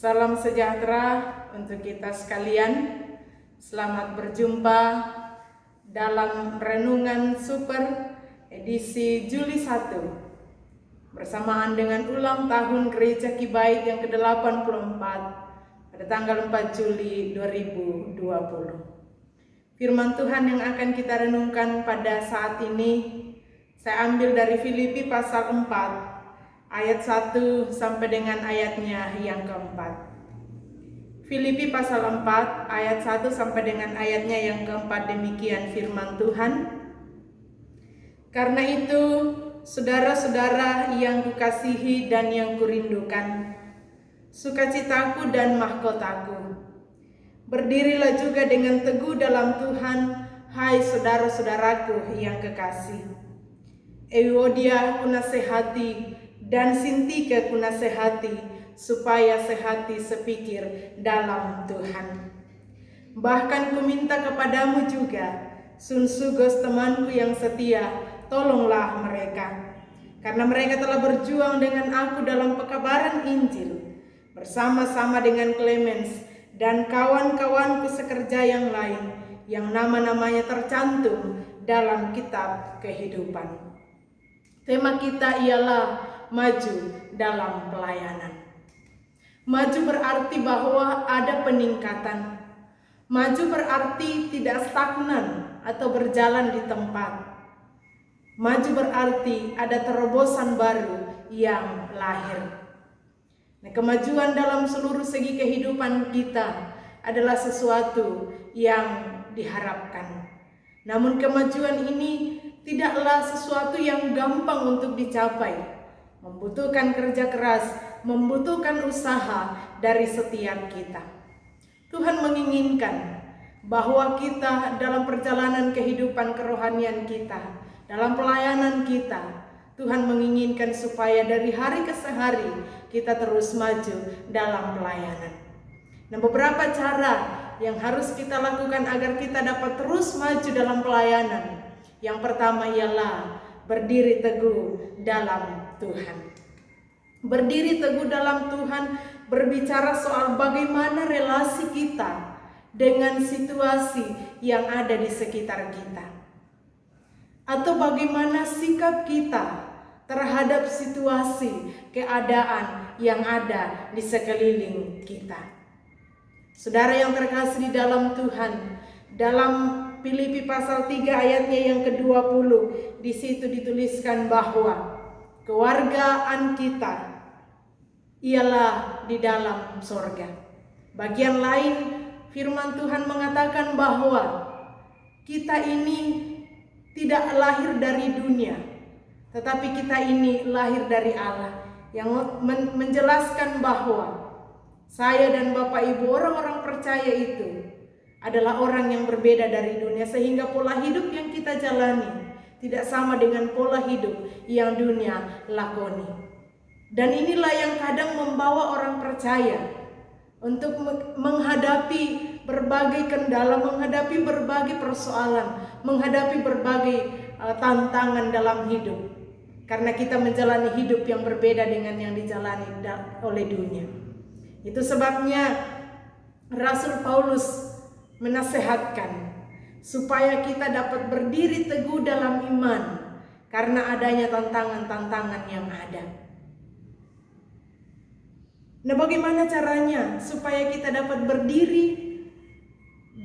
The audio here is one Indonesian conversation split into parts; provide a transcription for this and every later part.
Salam sejahtera untuk kita sekalian. Selamat berjumpa dalam Renungan Super edisi Juli 1 bersamaan dengan ulang tahun Gereja Kibait yang ke-84 pada tanggal 4 Juli 2020. Firman Tuhan yang akan kita renungkan pada saat ini saya ambil dari Filipi pasal 4 ayat 1 sampai dengan ayatnya yang keempat. Filipi pasal 4 ayat 1 sampai dengan ayatnya yang keempat, demikian firman Tuhan. Karena itu, saudara-saudara yang kukasihi dan yang kurindukan, sukacitaku dan mahkotaku, berdirilah juga dengan teguh dalam Tuhan, hai saudara-saudaraku yang kekasih. Euodia ku nasihati dan Sintike ku nasihati, supaya sehati sepikir dalam Tuhan. Bahkan ku minta kepadamu juga, Sunsugos temanku yang setia, tolonglah mereka, karena mereka telah berjuang dengan aku dalam pekabaran Injil, bersama-sama dengan Clemens dan kawan-kawanku sekerja yang lain, yang nama-namanya tercantum dalam kitab kehidupan. Tema kita ialah maju dalam pelayanan. Maju berarti bahwa ada peningkatan. Maju berarti tidak stagnan atau berjalan di tempat. Maju berarti ada terobosan baru yang lahir. Nah, kemajuan dalam seluruh segi kehidupan kita adalah sesuatu yang diharapkan. Namun kemajuan ini tidaklah sesuatu yang gampang untuk dicapai. Membutuhkan kerja keras, membutuhkan usaha dari setiap kita. Tuhan menginginkan bahwa kita dalam perjalanan kehidupan kerohanian kita, dalam pelayanan kita, Tuhan menginginkan supaya dari hari ke hari kita terus maju dalam pelayanan. Nah, beberapa cara yang harus kita lakukan agar kita dapat terus maju dalam pelayanan. Yang pertama ialah berdiri teguh dalam Tuhan. Berdiri teguh dalam Tuhan berbicara soal bagaimana relasi kita dengan situasi yang ada di sekitar kita. Atau bagaimana sikap kita terhadap situasi, keadaan yang ada di sekeliling kita. Saudara yang terkasih di dalam Tuhan, dalam Filipi pasal 3 ayatnya yang ke-20, di situ dituliskan bahwa kewargaan kita ialah di dalam sorga. Bagian lain firman Tuhan mengatakan bahwa kita ini tidak lahir dari dunia, tetapi kita ini lahir dari Allah, yang menjelaskan bahwa saya dan Bapak Ibu orang-orang percaya itu adalah orang yang berbeda dari dunia, sehingga pola hidup yang kita jalani tidak sama dengan pola hidup yang dunia lakoni. Dan inilah yang kadang membawa orang percaya untuk menghadapi berbagai kendala, menghadapi berbagai persoalan, menghadapi berbagai tantangan dalam hidup. Karena kita menjalani hidup yang berbeda dengan yang dijalani oleh dunia. Itu sebabnya Rasul Paulus menasehatkan supaya kita dapat berdiri teguh dalam iman karena adanya tantangan-tantangan yang ada. Nah, bagaimana caranya supaya kita dapat berdiri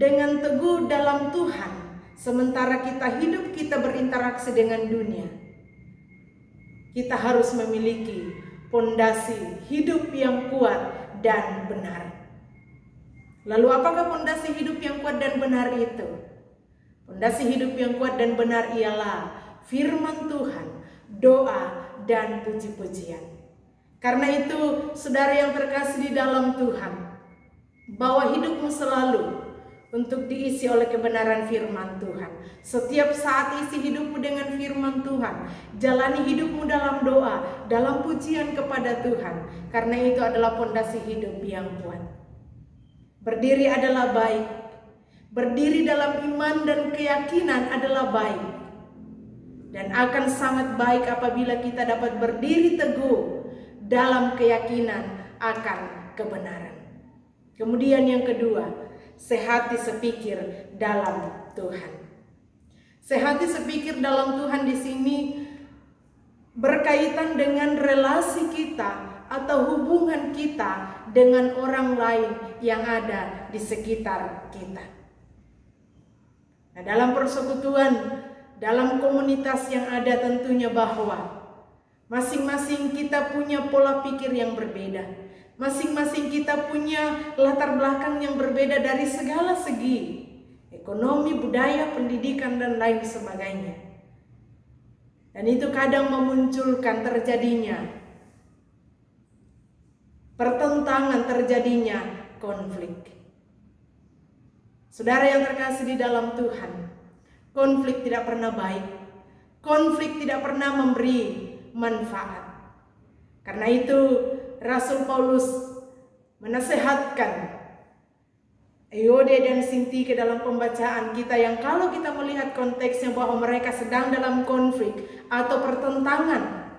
dengan teguh dalam Tuhan sementara kita berinteraksi dengan dunia? Kita harus memiliki pondasi hidup yang kuat dan benar. Lalu apakah pondasi hidup yang kuat dan benar itu? Pondasi hidup yang kuat dan benar ialah firman Tuhan, doa, dan puji-pujian. Karena itu, saudara yang terkasih di dalam Tuhan, bawa hidupmu selalu untuk diisi oleh kebenaran firman Tuhan. Setiap saat isi hidupmu dengan firman Tuhan. Jalani hidupmu dalam doa, dalam pujian kepada Tuhan. Karena itu adalah pondasi hidup yang kuat. Berdiri adalah baik. Berdiri dalam iman dan keyakinan adalah baik. Dan akan sangat baik apabila kita dapat berdiri teguh dalam keyakinan akan kebenaran. Kemudian yang kedua, sehati sepikir dalam Tuhan. Sehati sepikir dalam Tuhan di sini berkaitan dengan relasi kita atau hubungan kita dengan orang lain yang ada di sekitar kita. Nah, dalam persekutuan, dalam komunitas yang ada tentunya bahwa masing-masing kita punya pola pikir yang berbeda. Masing-masing kita punya latar belakang yang berbeda dari segala segi. Ekonomi, budaya, pendidikan, dan lain sebagainya. Dan itu kadang memunculkan terjadinya pertentangan, terjadinya konflik. Saudara yang terkasih di dalam Tuhan, konflik tidak pernah baik. Konflik tidak pernah memberi manfaat. Karena itu Rasul Paulus menasehatkan Euode dan Sinti ke dalam pembacaan kita yang kalau kita melihat konteksnya bahwa mereka sedang dalam konflik atau pertentangan.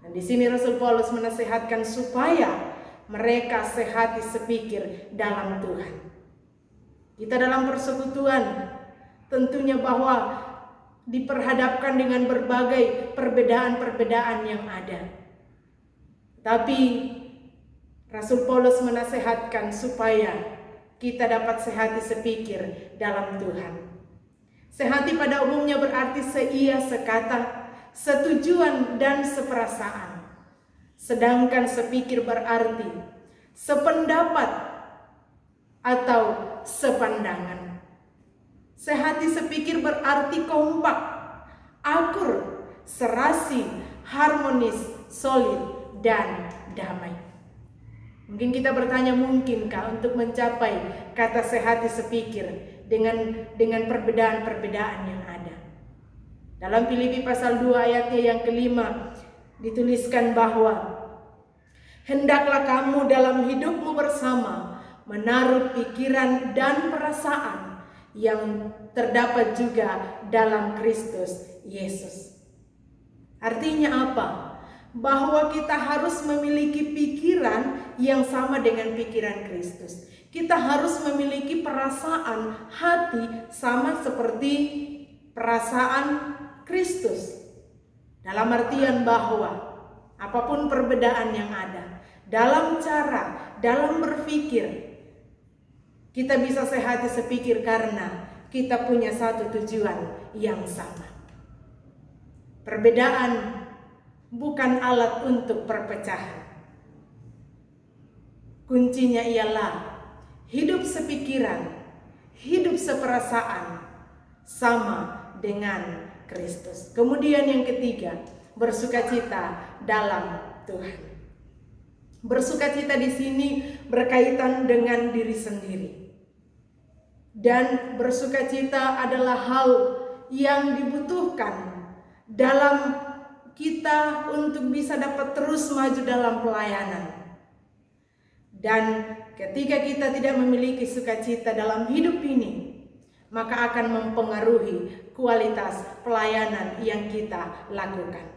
Dan di sini Rasul Paulus menasehatkan supaya mereka sehati sepikir dalam Tuhan. Kita dalam persekutuan tentunya bahwa diperhadapkan dengan berbagai perbedaan-perbedaan yang ada. Tapi Rasul Paulus menasehatkan supaya kita dapat sehati sepikir dalam Tuhan. Sehati pada umumnya berarti seia, sekata, setujuan, dan seperasaan. Sedangkan sepikir berarti sependapat atau sepandangan. Sehati sepikir berarti kompak, akur, serasi, harmonis, solid, dan damai. Mungkin kita bertanya, mungkinkah untuk mencapai kata sehati sepikir dengan perbedaan-perbedaan yang ada? Dalam Filipi pasal 2 ayatnya yang kelima dituliskan bahwa hendaklah kamu dalam hidupmu bersama menaruh pikiran dan perasaan yang terdapat juga dalam Kristus Yesus. Artinya apa? Bahwa kita harus memiliki pikiran yang sama dengan pikiran Kristus. Kita harus memiliki perasaan hati sama seperti perasaan Kristus. Dalam artian bahwa apapun perbedaan yang ada, dalam cara, dalam berpikir, kita bisa sehati sepikir karena kita punya satu tujuan yang sama. Perbedaan bukan alat untuk perpecahan. Kuncinya ialah hidup sepikiran, hidup seperasaan sama dengan Kristus. Kemudian yang ketiga, bersukacita dalam Tuhan. Bersukacita di sini berkaitan dengan diri sendiri. Dan bersukacita adalah hal yang dibutuhkan dalam kita untuk bisa dapat terus maju dalam pelayanan. Dan ketika kita tidak memiliki sukacita dalam hidup ini, maka akan mempengaruhi kualitas pelayanan yang kita lakukan.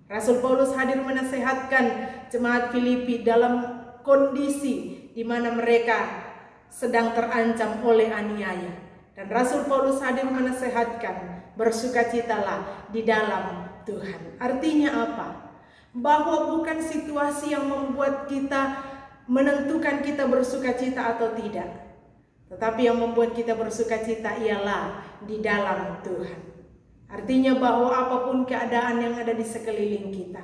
Rasul Paulus hadir menasehatkan jemaat Filipi dalam kondisi di mana mereka sedang terancam oleh aniaya. Dan Rasul Paulus hadir menasehatkan, bersukacitalah di dalam Tuhan. Artinya apa? Bahwa bukan situasi yang membuat kita menentukan kita bersukacita atau tidak, tetapi yang membuat kita bersukacita ialah di dalam Tuhan. Artinya bahwa apapun keadaan yang ada di sekeliling kita,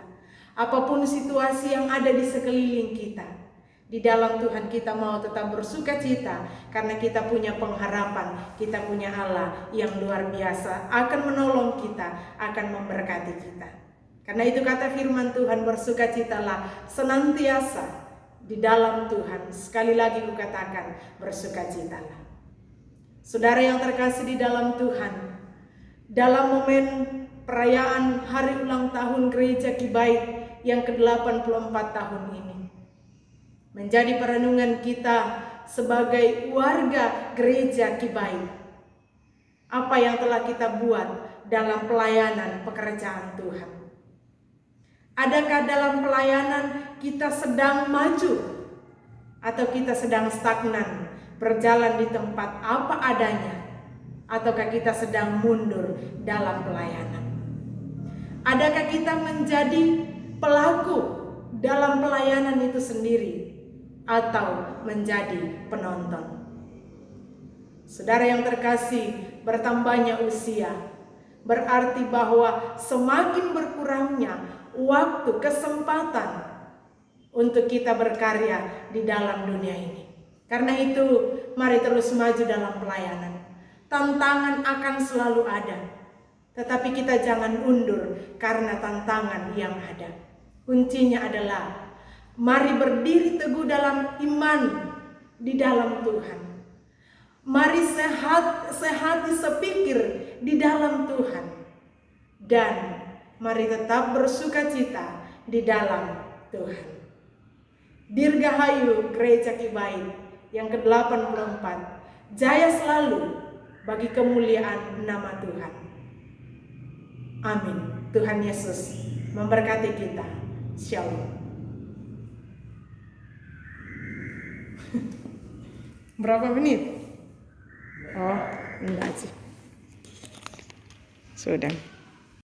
apapun situasi yang ada di sekeliling kita, di dalam Tuhan kita mau tetap bersukacita karena kita punya pengharapan, kita punya Allah yang luar biasa akan menolong kita, akan memberkati kita. Karena itu kata firman Tuhan, bersukacitalah senantiasa di dalam Tuhan. Sekali lagi kukatakan, bersukacitalah. Saudara yang terkasih di dalam Tuhan, dalam momen perayaan hari ulang tahun Gereja Kibait yang ke-84 tahun ini, menjadi perenungan kita sebagai warga Gereja Kibait. Apa yang telah kita buat dalam pelayanan pekerjaan Tuhan? Adakah dalam pelayanan kita sedang maju atau kita sedang stagnan, berjalan di tempat apa adanya, ataukah kita sedang mundur dalam pelayanan? Adakah kita menjadi pelaku dalam pelayanan itu sendiri atau menjadi penonton? Saudara yang terkasih, bertambahnya usia berarti bahwa semakin berkurangnya waktu, kesempatan untuk kita berkarya di dalam dunia ini. Karena itu, mari terus maju dalam pelayanan. Tantangan akan selalu ada, tetapi kita jangan undur karena tantangan yang ada. Kuncinya adalah mari berdiri teguh dalam iman di dalam Tuhan. Mari sehati sepikir di dalam Tuhan. Dan mari tetap bersukacita di dalam Tuhan. Dirgahayu Gereja Kibait yang ke-84. Jaya selalu bagi kemuliaan nama Tuhan. Amin. Tuhan Yesus memberkati kita. Shalom. Berapa menit? Oh, enggak sih. Sudah.